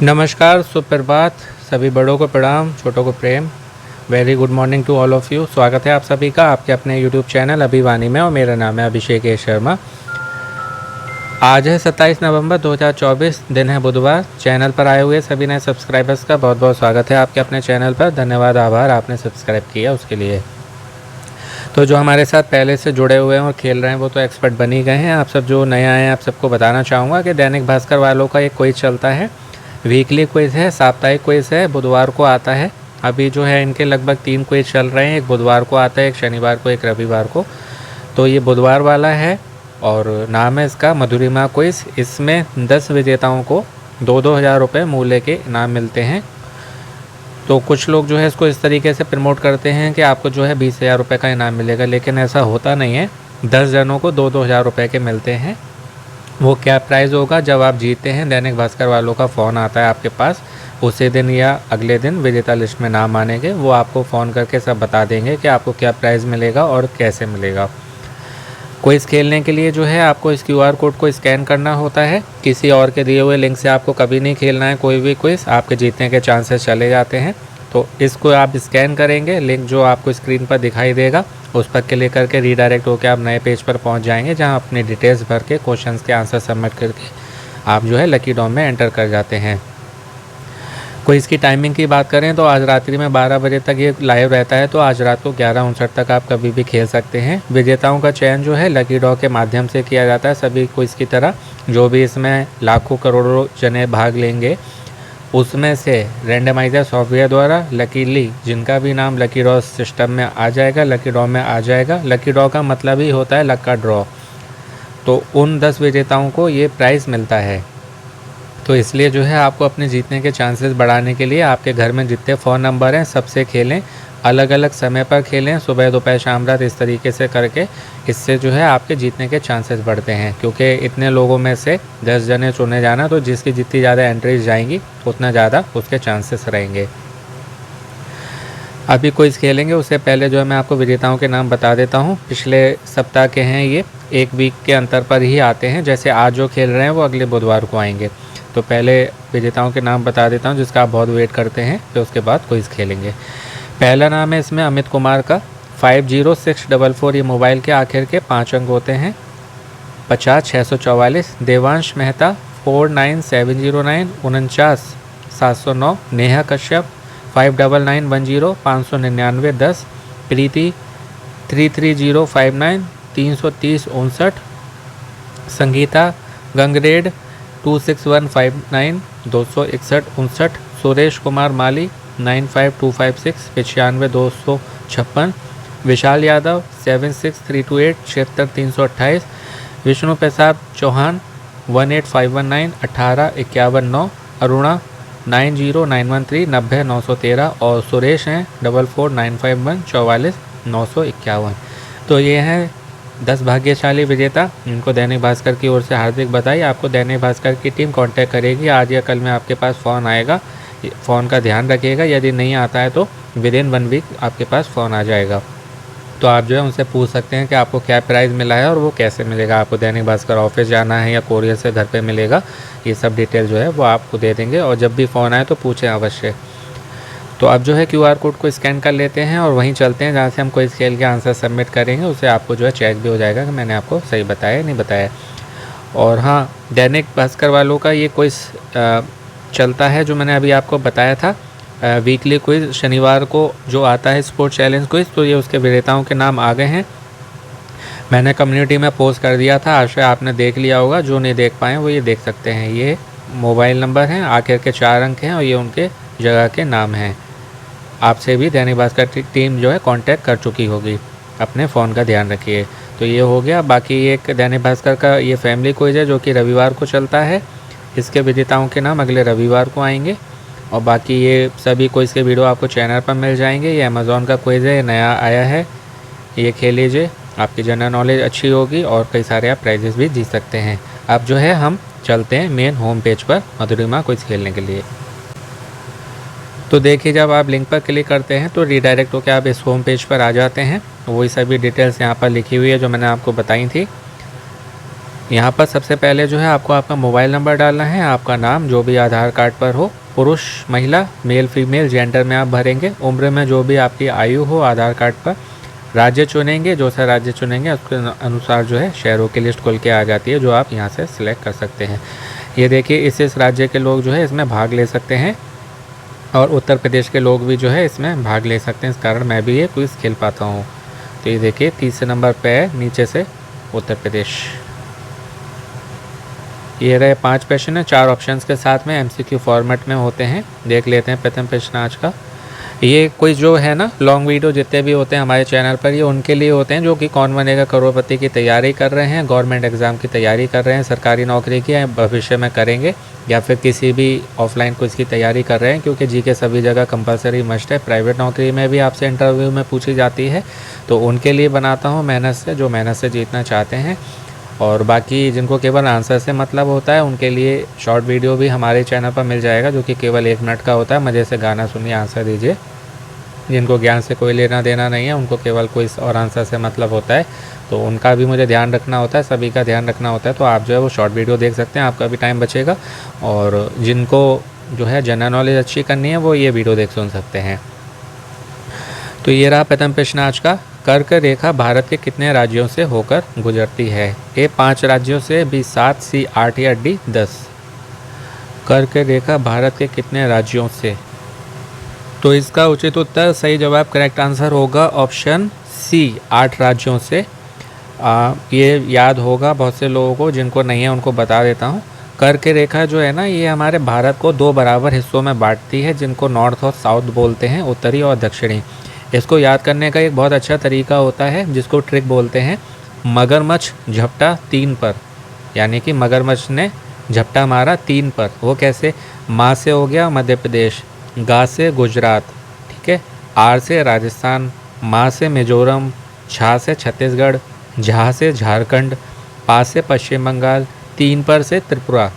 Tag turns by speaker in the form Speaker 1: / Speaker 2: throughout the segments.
Speaker 1: नमस्कार, सुप्रभात। सभी बड़ों को प्रणाम, छोटों को प्रेम। Very good morning to all of you. स्वागत है आप सभी का आपके अपने यूट्यूब चैनल अभिवानी में और मेरा नाम है अभिषेक ए शर्मा। आज है 27 नवंबर 2024, दिन है बुधवार। चैनल पर आए हुए सभी नए सब्सक्राइबर्स का बहुत बहुत स्वागत है आपके अपने चैनल पर। धन्यवाद, आभार आपने सब्सक्राइब किया उसके लिए। तो जो हमारे साथ पहले से जुड़े हुए हैं और खेल रहे हैं वो तो एक्सपर्ट बन ही गए हैं। आप सब जो नए आए हैं आप सबको बताना चाहूँगा कि दैनिक भास्कर वालों का एक क्विज चलता है। वीकली क्विज़ है, साप्ताहिक क्विज़ है, बुधवार को आता है। अभी जो है इनके लगभग 3 क्विज़ चल रहे हैं। एक बुधवार को आता है, एक शनिवार को, एक रविवार को। तो ये बुधवार वाला है और नाम है इसका मधुरिमा क्विज़। इसमें 10 विजेताओं को 2-2 हज़ार रुपये मूल्य के इनाम मिलते हैं। तो कुछ लोग जो है इसको इस तरीके से प्रमोट करते हैं कि आपको जो है 20,000 रुपये का इनाम मिलेगा, लेकिन ऐसा होता नहीं है। 10 जनों को 2-2 हज़ार रुपये के मिलते हैं। वो क्या प्राइज़ होगा जब आप जीतते हैं, दैनिक भास्कर वालों का फ़ोन आता है आपके पास उसी दिन या अगले दिन विजेता लिस्ट में नाम आने के, वो आपको फ़ोन करके सब बता देंगे कि आपको क्या प्राइज़ मिलेगा और कैसे मिलेगा। क्विज़ खेलने के लिए जो है आपको इस QR कोड को स्कैन करना होता है। किसी और के दिए हुए लिंक से आपको कभी नहीं खेलना है कोई भी क्विज़, आपके जीतने के चांसेस चले जाते हैं। तो इसको आप स्कैन करेंगे, लिंक जो आपको स्क्रीन पर दिखाई देगा उस पर क्लिक करके रीडायरेक्ट होकर आप नए पेज पर पहुंच जाएंगे, जहां अपनी डिटेल्स भर के क्वेश्चंस के आंसर सबमिट करके आप जो है लकी ड्रॉ में एंटर कर जाते हैं। क्विज़ की टाइमिंग की बात करें तो आज रात्रि में 12 बजे तक ये लाइव रहता है। तो आज रात को 11:59 तक आप कभी भी खेल सकते हैं। विजेताओं का चयन जो है लकी ड्रॉ के माध्यम से किया जाता है, सभी क्विज़ की तरह। जो भी इसमें लाखों करोड़ों जने भाग लेंगे उसमें से रैंडमाइजर सॉफ्टवेयर द्वारा लकीली जिनका भी नाम लकी ड्रॉ सिस्टम में आ जाएगा, लकी ड्रॉ में आ जाएगा। लकी ड्रॉ का मतलब ही होता है लक का ड्रॉ। तो उन 10 विजेताओं को ये प्राइज़ मिलता है। तो इसलिए जो है आपको अपने जीतने के चांसेस बढ़ाने के लिए आपके घर में जितने फ़ोन नंबर हैं सबसे खेलें, अलग अलग समय पर खेलें, सुबह दोपहर शाम रात, इस तरीके से करके। इससे जो है आपके जीतने के चांसेस बढ़ते हैं, क्योंकि इतने लोगों में से 10 जने चुने जाना, तो जिसकी जितनी ज़्यादा एंट्रीज जाएंगी उतना ज़्यादा उसके चांसेस रहेंगे। अभी क्विज़ खेलेंगे उससे पहले जो है मैं आपको विजेताओं के नाम बता देता हूँ। पिछले सप्ताह के हैं, ये एक वीक के अंतर पर ही आते हैं। जैसे आज जो खेल रहे हैं वो अगले बुधवार को आएंगे। तो पहले विजेताओं के नाम बता देता हूँ जिसका आप बहुत वेट करते हैं, फिर उसके बाद क्विज़ खेलेंगे। पहला नाम है इसमें अमित कुमार का, 50644। ये मोबाइल के आखिर के 5 अंक होते हैं। 50 644। देवांश मेहता 49709 49709। नेहा कश्यप 59910 599 10। प्रीति 33059 330 59। संगीता गंगरेड 26159 261 59। सुरेश कुमार माली 95256 95 256। विशाल यादव 76328 76328। विष्णु प्रसाद चौहान 18519 18 51 9। अरुणा 90913 90 913। और सुरेश हैं 44951 44 951। तो ये हैं 10 भाग्यशाली विजेता, इनको दैनिक भास्कर की ओर से हार्दिक बधाई। आपको दैनिक भास्कर की टीम कांटेक्ट करेगी आज या कल में, आपके पास फ़ोन आएगा। फ़ोन का ध्यान रखिएगा, यदि नहीं आता है तो विदिन 1 वीक आपके पास फ़ोन आ जाएगा। तो आप जो है उनसे पूछ सकते हैं कि आपको क्या प्राइज़ मिला है और वो कैसे मिलेगा। आपको दैनिक भास्कर ऑफिस जाना है या कोरियर से घर पे मिलेगा, ये सब डिटेल जो है वो आपको दे देंगे। और जब भी फ़ोन आए तो पूछें अवश्य। तो अब जो है QR कोड को स्कैन कर लेते हैं और वहीं चलते हैं जहाँ से हम क्विज़ खेल के आंसर सबमिट करेंगे। उससे आपको जो है चेक भी हो जाएगा कि मैंने आपको सही बताया नहीं बताया। और हाँ, दैनिक भास्कर वालों का ये क्विज़ चलता है जो मैंने अभी आपको बताया था, वीकली क्विज़ शनिवार को जो आता है स्पोर्ट चैलेंज क्विज़। तो ये उसके विजेताओं के नाम आ गए हैं। मैंने कम्युनिटी में पोस्ट कर दिया था, आशा आपने देख लिया होगा। जो नहीं देख पाए वो ये देख सकते हैं। ये मोबाइल नंबर हैं, आखिर के 4 अंक हैं और ये उनके जगह के नाम हैं। आपसे भी दैनिक भास्कर की टीम जो है कांटेक्ट कर चुकी होगी। अपने फ़ोन का ध्यान रखिए। तो ये हो गया। बाकी एक दैनिक भास्कर का ये फैमिली क्विज़ है जो कि रविवार को चलता है। इसके विजेताओं के नाम अगले रविवार को आएंगे। और बाकी ये सभी क्विज़ के वीडियो आपको चैनल पर मिल जाएंगे। ये अमेज़ॉन का क्विज़ है, ये नया आया है, ये खेल लीजिए, आपकी जनरल नॉलेज अच्छी होगी और कई सारे आप प्राइजेस भी जीत सकते हैं। अब जो है हम चलते हैं मेन होम पेज पर मधुरिमा क्विज़ खेलने के लिए। तो देखिए, जब आप लिंक पर क्लिक करते हैं तो रीडायरेक्ट होकर आप इस होम पेज पर आ जाते हैं। वही सभी डिटेल्स यहाँ पर लिखी हुई है जो मैंने आपको बताई थी। यहाँ पर सबसे पहले जो है आपको आपका मोबाइल नंबर डालना है, आपका नाम जो भी आधार कार्ड पर हो, पुरुष महिला मेल फीमेल जेंडर में आप भरेंगे, उम्र में जो भी आपकी आयु हो आधार कार्ड पर, राज्य चुनेंगे, जो सा राज्य चुनेंगे उसके अनुसार जो है शहरों की लिस्ट खुल के आ जाती है जो आप यहाँ से सिलेक्ट कर सकते हैं। ये देखिए इस राज्य के लोग जो है इसमें भाग ले सकते हैं और उत्तर प्रदेश के लोग भी जो है इसमें भाग ले सकते हैं, इस कारण मैं भी ये क्विज़ खेल पाता हूँ। तो ये देखिए तीसरे नंबर पे है नीचे से उत्तर प्रदेश। ये रहे 5 प्रश्न है, 4 ऑप्शंस के साथ में एमसीक्यू फॉर्मेट में होते हैं। देख लेते हैं प्रथम प्रश्न आज का। ये कोई जो है ना लॉन्ग वीडियो जितने भी होते हैं हमारे चैनल पर, ये उनके लिए होते हैं जो कि कौन बनेगा करोड़पति की तैयारी कर रहे हैं, गवर्नमेंट एग्ज़ाम की तैयारी कर रहे हैं, सरकारी नौकरी की या भविष्य में करेंगे, या फिर किसी भी ऑफलाइन क्विज़ की तैयारी कर रहे हैं, क्योंकि जीके सभी जगह कंपलसरी मस्ट है। प्राइवेट नौकरी में भी आपसे इंटरव्यू में पूछी जाती है, तो उनके लिए बनाता हूँ मेहनत से, जो मेहनत से जीतना चाहते हैं। और बाकी जिनको केवल आंसर से मतलब होता है उनके लिए शॉर्ट वीडियो भी हमारे चैनल पर मिल जाएगा, जो कि केवल 1 मिनट का होता है। मज़े से गाना सुनिए, आंसर दीजिए। जिनको ज्ञान से कोई लेना देना नहीं है, उनको केवल क्विज़ और आंसर से मतलब होता है, तो उनका भी मुझे ध्यान रखना होता है, सभी का ध्यान रखना होता है। तो आप जो है वो शॉर्ट वीडियो देख सकते हैं, आपका भी टाइम बचेगा। और जिनको जो है जनरल नॉलेज अच्छी करनी है वो ये वीडियो देख सुन सकते हैं। तो ये रहा प्रथम प्रश्न आज का। कर्क रेखा भारत के कितने राज्यों से होकर गुजरती है? ए 5 राज्यों से, बी 7, सी 8 या डी 10। कर्क रेखा भारत के कितने राज्यों से? तो इसका उचित उत्तर, सही जवाब, करेक्ट आंसर होगा ऑप्शन सी 8 राज्यों से। ये याद होगा बहुत से लोगों को, जिनको नहीं है उनको बता देता हूँ। कर्क रेखा जो है ना ये हमारे भारत को 2 बराबर हिस्सों में बांटती है, जिनको नॉर्थ और साउथ बोलते हैं, उत्तरी और दक्षिणी। इसको याद करने का एक बहुत अच्छा तरीका होता है जिसको ट्रिक बोलते हैं, मगरमच्छ झपटा 3 पर। यानी कि मगरमच्छ ने झपटा मारा 3 पर। वो कैसे? माँ से हो गया मध्य प्रदेश, गा से गुजरात, ठीक है, आर से राजस्थान, मा से मिजोरम, छा से छत्तीसगढ़, झा से झारखंड, पा से पश्चिम बंगाल, 3 पर से त्रिपुरा।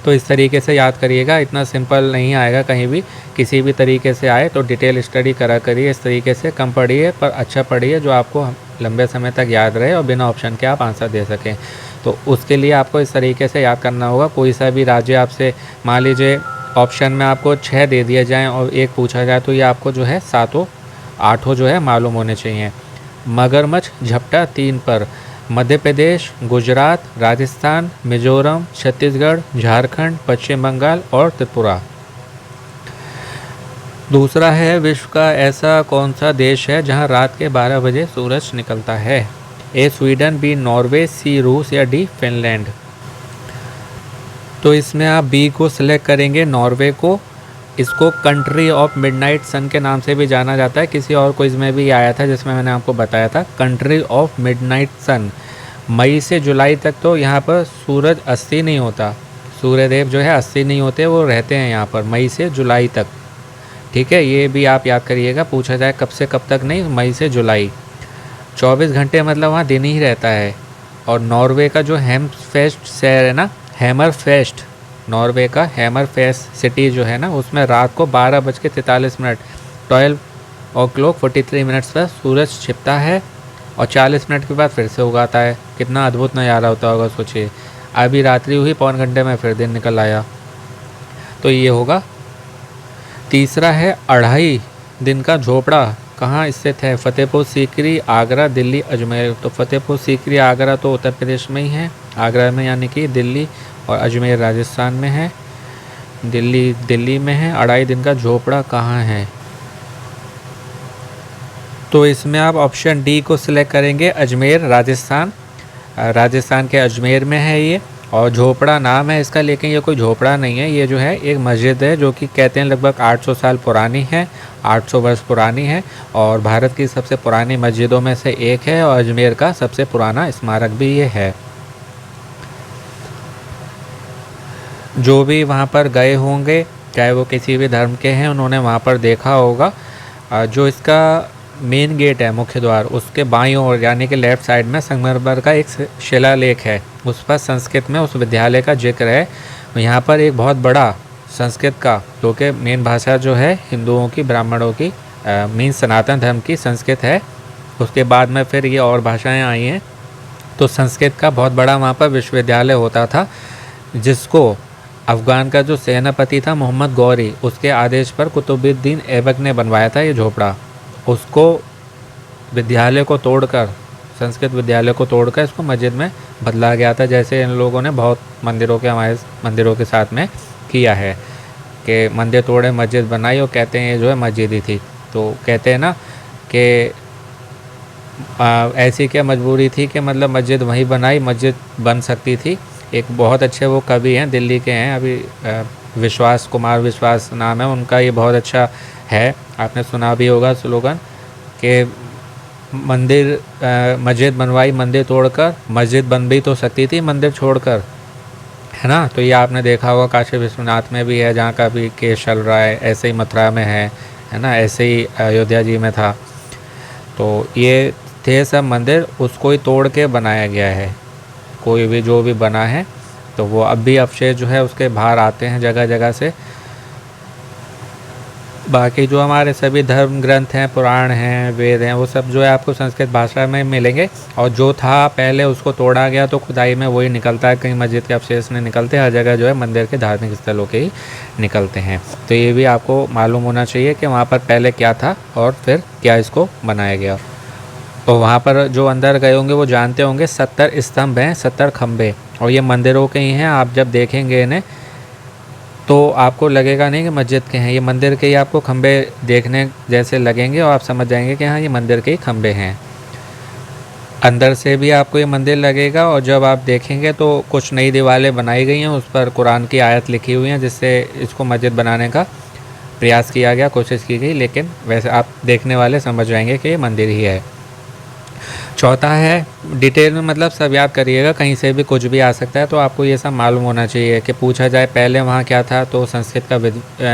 Speaker 1: तो इस तरीके से याद करिएगा, इतना सिंपल नहीं आएगा कहीं भी, किसी भी तरीके से आए तो डिटेल स्टडी करा करिए। इस तरीके से कम पढ़िए पर अच्छा पढ़िए, जो आपको लंबे समय तक याद रहे और बिना ऑप्शन के आप आंसर दे सकें। तो उसके लिए आपको इस तरीके से याद करना होगा। कोई सा भी राज्य आपसे मान लीजिए ऑप्शन में आपको 6 दे दिए जाएँ और 1 पूछा जाए, तो ये आपको जो है 7 8 जो है मालूम होने चाहिए। मगरमच्छ झपटा 3 पर, मध्य प्रदेश, गुजरात, राजस्थान, मिजोरम, छत्तीसगढ़, झारखंड, पश्चिम बंगाल और त्रिपुरा। दूसरा है, विश्व का ऐसा कौन सा देश है जहां रात के 12 बजे सूरज निकलता है? ए स्वीडन, बी नॉर्वे, सी रूस या डी फिनलैंड। तो इसमें आप बी को सिलेक्ट करेंगे, नॉर्वे को। इसको कंट्री ऑफ मिडनाइट सन के नाम से भी जाना जाता है, किसी और क्विज़ में भी आया था जिसमें मैंने आपको बताया था, कंट्री ऑफ मिडनाइट सन। मई से जुलाई तक तो यहाँ पर सूरज अस्त नहीं होता, सूर्यदेव जो है अस्त नहीं होते, वो रहते हैं यहाँ पर मई से जुलाई तक, ठीक है। ये भी आप याद करिएगा, पूछा जाए कब से कब तक नहीं, मई से जुलाई, 24 घंटे मतलब वहाँ दिन ही रहता है। और नॉर्वे का जो हेमफेस्ट शहर है ना, हैमरफेस्ट, नॉर्वे का हैमरफेस्ट सिटी जो है ना, उसमें रात को 12:43 मिनट 12:43 पर सूरज छिपता है और 40 मिनट के बाद फिर से उगाता है। कितना अद्भुत नज़ारा होता होगा, सोचिए। अभी रात्रि हुई, पौन घंटे में फिर दिन निकल आया। तो ये होगा। तीसरा है, 2.5 दिन का झोपड़ा कहाँ स्थित है? फतेहपुर सीकरी, आगरा, दिल्ली, अजमेर। तो फतेहपुर सीकरी आगरा तो उत्तर प्रदेश में ही है, आगरा में यानी कि दिल्ली, और अजमेर राजस्थान में है, दिल्ली में है। 2.5 दिन का झोपड़ा कहाँ है? तो इसमें आप ऑप्शन डी को सिलेक्ट करेंगे, अजमेर राजस्थान। राजस्थान के अजमेर में है ये, और झोपड़ा नाम है इसका, लेकिन ये कोई झोपड़ा नहीं है, ये जो है एक मस्जिद है जो कि कहते हैं लगभग 800 साल पुरानी है, 800 वर्ष पुरानी है, और भारत की सबसे पुरानी मस्जिदों में से एक है, और अजमेर का सबसे पुराना स्मारक भी ये है। जो भी वहाँ पर गए होंगे, चाहे वो किसी भी धर्म के हैं, उन्होंने वहाँ पर देखा होगा। जो इसका मेन गेट है, मुख्य द्वार, उसके बाईं ओर यानी कि लेफ़्ट साइड में संगमरमर का एक शिलालेख है, उस पर संस्कृत में उस विद्यालय का जिक्र है। यहाँ पर एक बहुत बड़ा संस्कृत का, क्योंकि मेन भाषा जो है हिंदुओं की, ब्राह्मणों की, मेन सनातन धर्म की संस्कृत है। उसके बाद में फिर ये और भाषाएं आई हैं, तो संस्कृत का बहुत बड़ा वहाँ पर विश्वविद्यालय होता था, जिसको अफ़गान का जो सेनापति था मोहम्मद गौरी, उसके आदेश पर कुतुबुद्दीन ऐबक ने बनवाया था ये झोपड़ा। उसको विद्यालय को तोड़कर, संस्कृत विद्यालय को तोड़कर इसको मस्जिद में बदला गया था, जैसे इन लोगों ने बहुत मंदिरों के, हमारे मंदिरों के साथ में किया है कि मंदिर तोड़े मस्जिद बनाई और कहते हैं ये जो है मस्जिद ही थी। तो कहते हैं ना कि ऐसी क्या मजबूरी थी कि मतलब मस्जिद वहीं बनाई, मस्जिद बन सकती थी। एक बहुत अच्छे वो कवि हैं, दिल्ली के हैं अभी, विश्वास कुमार विश्वास नाम है उनका, ये बहुत अच्छा है, आपने सुना भी होगा स्लोगन कि मंदिर मस्जिद बनवाई मंदिर तोड़कर, मस्जिद बन भी तो सकती थी मंदिर छोड़कर, है ना। तो ये आपने देखा होगा, काशी विश्वनाथ में भी है जहाँ का भी केस चल रहा है, ऐसे ही मथुरा में है ना, ऐसे ही अयोध्या जी में था। तो ये थे सब मंदिर, उसको ही तोड़ के बनाया गया है। कोई भी जो भी बना है तो वो अब भी अवशेष जो है उसके बाहर आते हैं जगह जगह से। बाकी जो हमारे सभी धर्म ग्रंथ हैं, पुराण हैं, वेद हैं, वो सब जो है आपको संस्कृत भाषा में मिलेंगे। और जो था पहले उसको तोड़ा गया तो खुदाई में वही निकलता है, कहीं मस्जिद के अवशेष नहीं निकलते, हर जगह जो है मंदिर के धार्मिक स्थलों के ही निकलते हैं। तो ये भी आपको मालूम होना चाहिए कि वहाँ पर पहले क्या था और फिर क्या इसको बनाया गया। तो वहाँ पर जो अंदर गए होंगे वो जानते होंगे 70 स्तंभ हैं, 70 खंबे, और ये मंदिरों के ही हैं। आप जब देखेंगे इन्हें तो आपको लगेगा नहीं कि मस्जिद के हैं, ये मंदिर के ही आपको खंबे देखने जैसे लगेंगे और आप समझ जाएंगे कि हाँ ये मंदिर के ही खंबे हैं। अंदर से भी आपको ये मंदिर लगेगा, और जब आप देखेंगे तो कुछ नई दीवारें बनाई गई हैं, उस पर कुरान की आयत लिखी हुई हैं, जिससे इसको मस्जिद बनाने का प्रयास किया गया, कोशिश की गई, लेकिन वैसे आप देखने वाले समझ जाएंगे कि ये मंदिर ही है। चौथा है डिटेल में, मतलब सब याद करिएगा, कहीं से भी कुछ भी आ सकता है, तो आपको ये सब मालूम होना चाहिए कि पूछा जाए पहले वहाँ क्या था, तो संस्कृत का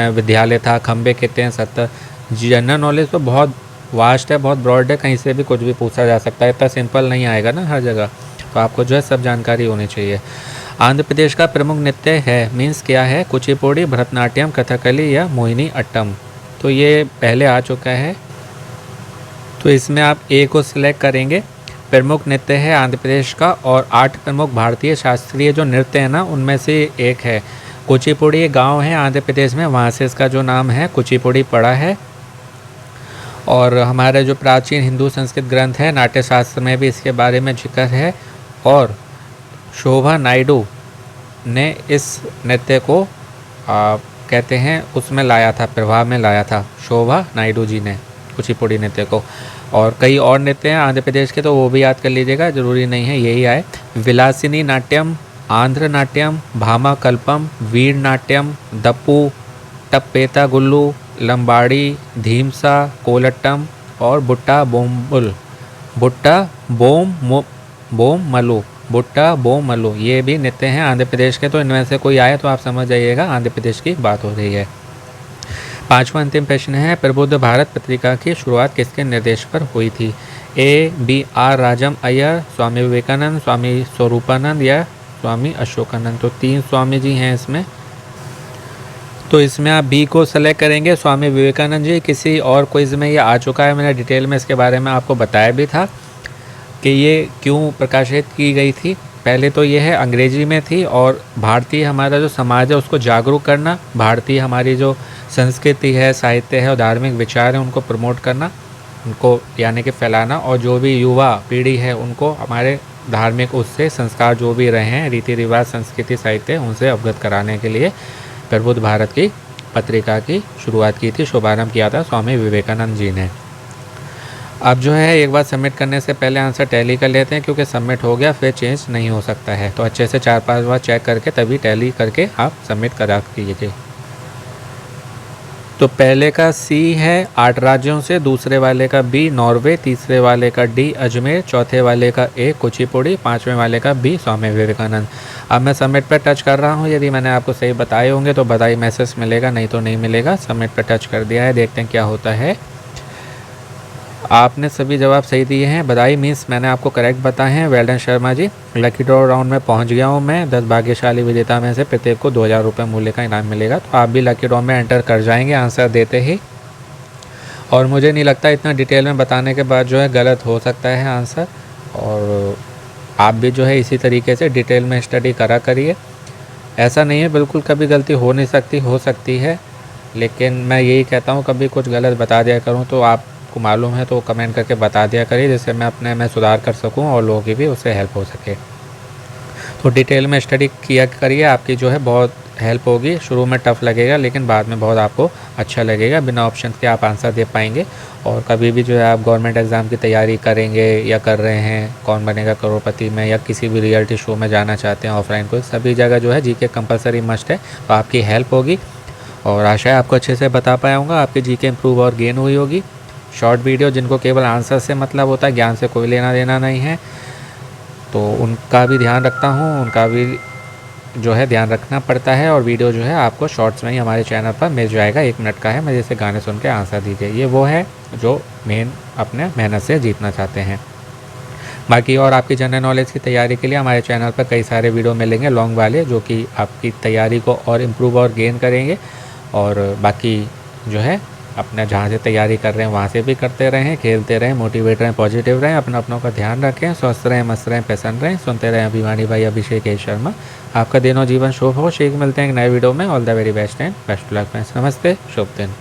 Speaker 1: विद्यालय था, खंबे कितने हैं 70। जनरल नॉलेज तो बहुत वास्ट है, बहुत ब्रॉड है, कहीं से भी कुछ भी पूछा जा सकता है, इतना सिंपल नहीं आएगा ना हर जगह, तो आपको जो है सब जानकारी होनी चाहिए। आंध्र प्रदेश का प्रमुख नृत्य है, मीन्स क्या है, कुचिपुड़ी, भरतनाट्यम, कथकली या मोहिनी अट्टम। तो ये पहले आ चुका है, तो इसमें आप ए को सिलेक्ट करेंगे। प्रमुख नृत्य है आंध्र प्रदेश का, और 8 प्रमुख भारतीय शास्त्रीय जो नृत्य है ना उनमें से एक है कुचिपुड़ी। एक गाँव है आंध्र प्रदेश में, वहाँ से इसका जो नाम है कुचिपुड़ी पड़ा है। और हमारे जो प्राचीन हिंदू संस्कृत ग्रंथ है नाट्यशास्त्र में भी इसके बारे में जिक्र है, और शोभा नायडू ने इस नृत्य को कहते हैं उसमें लाया था, प्रभाव में लाया था, शोभा नायडू जी ने कुचिपुड़ी नृत्य को। और कई और नृत्य हैं आंध्र प्रदेश के, तो वो भी याद कर लीजिएगा, ज़रूरी नहीं है यही आए। विलासिनी नाट्यम, आंध्र नाट्यम, भामा कल्पम, वीर नाट्यम, दप्पू, टप्पेता गुल्लू, लंबाड़ी, धीमसा, कोलट्टम और बुट्टा बोम्बुल, बुट्टा बोम मलू, बुट्टा बोम मलू, ये भी नृत्य हैं आंध्र प्रदेश के। तो इनमें से कोई आए तो आप समझ जाइएगा आंध्र प्रदेश की बात हो रही है। पांचवा अंतिम प्रश्न है, प्रबुद्ध भारत पत्रिका की शुरुआत किसके निर्देश पर हुई थी? A B R Rajam Iyer, Swami Vivekananda, Swami Swarupananda या स्वामी अशोकानंद। तो 3 स्वामी जी हैं इसमें, तो इसमें आप बी को सेलेक्ट करेंगे, स्वामी विवेकानंद जी। किसी और क्विज में ये आ चुका है, मैंने डिटेल में इसके बारे में आपको बताया भी था कि ये क्यों प्रकाशित की गई थी। पहले तो ये है अंग्रेजी में थी, और भारतीय हमारा जो समाज है उसको जागरूक करना, भारतीय हमारी जो संस्कृति है, साहित्य है और धार्मिक विचार है उनको प्रमोट करना, उनको यानी कि फैलाना, और जो भी युवा पीढ़ी है उनको हमारे धार्मिक उससे संस्कार जो भी रहे हैं, रीति रिवाज, संस्कृति, साहित्य, उनसे अवगत कराने के लिए प्रबुद्ध भारत की पत्रिका की शुरुआत की थी, शुभारंभ किया था स्वामी विवेकानंद जी ने। अब जो है एक बार सबमिट करने से पहले आंसर टैली कर लेते हैं, क्योंकि सबमिट हो गया फिर चेंज नहीं हो सकता है, तो अच्छे से 4-5 बार चेक करके तभी टैली करके आप सबमिट करा कीजिए। तो पहले का सी है 8 राज्यों से, दूसरे वाले का बी नॉर्वे, तीसरे वाले का डी अजमेर, चौथे वाले का ए कुचिपुड़ी, 5वें वाले का बी स्वामी विवेकानंद। अब मैं सबमिट पर टच कर रहा हूँ, यदि मैंने आपको सही बताए होंगे तो बधाई मैसेज मिलेगा, नहीं तो नहीं मिलेगा। सबमिट पर टच कर दिया है, देखते हैं क्या होता है। आपने सभी जवाब सही दिए हैं, बधाई, मीन्स मैंने आपको करेक्ट बताए हैं, well done Sharma ji. Lucky draw round में पहुंच गया हूं मैं, 10 भाग्यशाली विजेता में से प्रत्येक को 2000 रुपये मूल्य का इनाम मिलेगा, तो आप भी लकी ड्रॉ में एंटर कर जाएंगे आंसर देते ही। और मुझे नहीं लगता इतना डिटेल में बताने के बाद जो है गलत हो सकता है आंसर, और आप भी जो है इसी तरीके से डिटेल में स्टडी करा करिए। ऐसा नहीं है बिल्कुल कभी गलती हो नहीं सकती, हो सकती है, लेकिन मैं यही कहता हूँ कभी कुछ गलत बता दिया करूँ तो आपको मालूम है तो कमेंट करके बता दिया करिए, जिससे मैं अपने में सुधार कर सकूँ और लोगों की भी उससे हेल्प हो सके। तो डिटेल में स्टडी किया करिए, आपकी जो है बहुत हेल्प होगी। शुरू में टफ़ लगेगा लेकिन बाद में बहुत आपको अच्छा लगेगा, बिना ऑप्शन के आप आंसर दे पाएंगे। और कभी भी जो है आप गवर्नमेंट एग्ज़ाम की तैयारी करेंगे या कर रहे हैं, कौन बनेगा करोड़पति में या किसी भी रियलिटी शो में जाना चाहते हैं ऑफलाइन, को सभी जगह जो है जीके कंपलसरी मस्ट है, तो आपकी हेल्प होगी। और आशा है आपको अच्छे से बता पाया हूँगा, आपकी जीके इम्प्रूव और गेन हुई होगी। शॉर्ट वीडियो जिनको केवल आंसर से मतलब होता है, ज्ञान से कोई लेना देना नहीं है, तो उनका भी ध्यान रखता हूँ, उनका भी जो है ध्यान रखना पड़ता है। और वीडियो जो है आपको शॉर्ट्स में ही हमारे चैनल पर मिल जाएगा, 1 मिनट का है, मैं जैसे गाने सुन के आंसर दीजिए। ये वो है जो मेन अपने मेहनत से जीतना चाहते हैं। बाकी और आपकी जनरल नॉलेज की तैयारी के लिए हमारे चैनल पर कई सारे वीडियो मिलेंगे लॉन्ग वाले, जो कि आपकी तैयारी को और इम्प्रूव और गेन करेंगे। और बाकी जो है अपना जहाँ से तैयारी कर रहे हैं वहाँ से भी करते रहें, खेलते रहें, मोटिवेट रहें, पॉजिटिव रहें, अपना अपनों का ध्यान रखें, स्वस्थ रहें, मस्त रहें, प्रसन्न रहें। सुनते रहें अभिमानी भाई अभिषेक शर्मा। आपका दिन और जीवन शुभ हो। शीघ्र मिलते हैं एक नए वीडियो में। All the very best and best luck friends. नमस्ते, शुभ दिन।